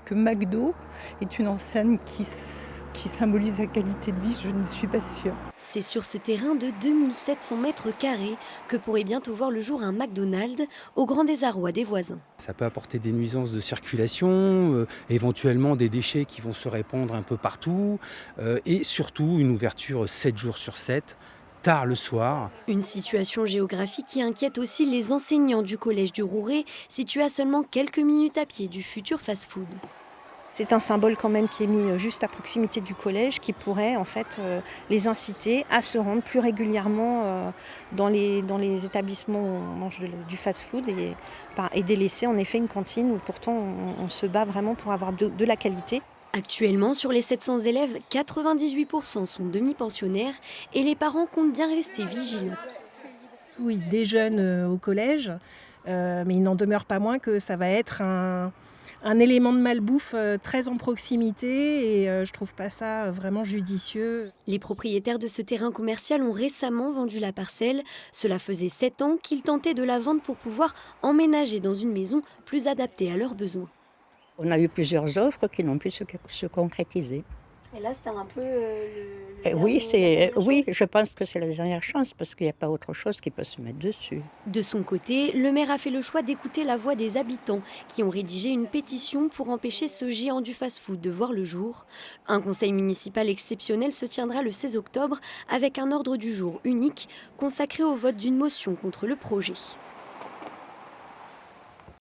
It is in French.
que McDo est une enseigne qui symbolise la qualité de vie, je ne suis pas sûre. C'est sur ce terrain de 2700 mètres carrés que pourrait bientôt voir le jour un McDonald's, au grand désarroi des voisins. Ça peut apporter des nuisances de circulation, éventuellement des déchets qui vont se répandre un peu partout, et surtout une ouverture 7 jours sur 7, tard le soir. Une situation géographique qui inquiète aussi les enseignants du collège du Rouret, situé à seulement quelques minutes à pied du futur fast-food. C'est un symbole quand même qui est mis juste à proximité du collège qui pourrait en fait les inciter à se rendre plus régulièrement dans les établissements où on mange du fast-food et délaisser en effet une cantine où pourtant on se bat vraiment pour avoir de la qualité. Actuellement, sur les 700 élèves, 98% sont demi-pensionnaires et les parents comptent bien rester vigilants. Ils déjeunent au collège, mais il n'en demeure pas moins que ça va être un élément de malbouffe très en proximité et je trouve pas ça vraiment judicieux. Les propriétaires de ce terrain commercial ont récemment vendu la parcelle. Cela faisait 7 ans qu'ils tentaient de la vendre pour pouvoir emménager dans une maison plus adaptée à leurs besoins. On a eu plusieurs offres qui n'ont pu se concrétiser. Et là, c'était un peu Oui, je pense que c'est la dernière chance parce qu'il n'y a pas autre chose qui peut se mettre dessus. De son côté, le maire a fait le choix d'écouter la voix des habitants qui ont rédigé une pétition pour empêcher ce géant du fast-food de voir le jour. Un conseil municipal exceptionnel se tiendra le 16 octobre avec un ordre du jour unique consacré au vote d'une motion contre le projet.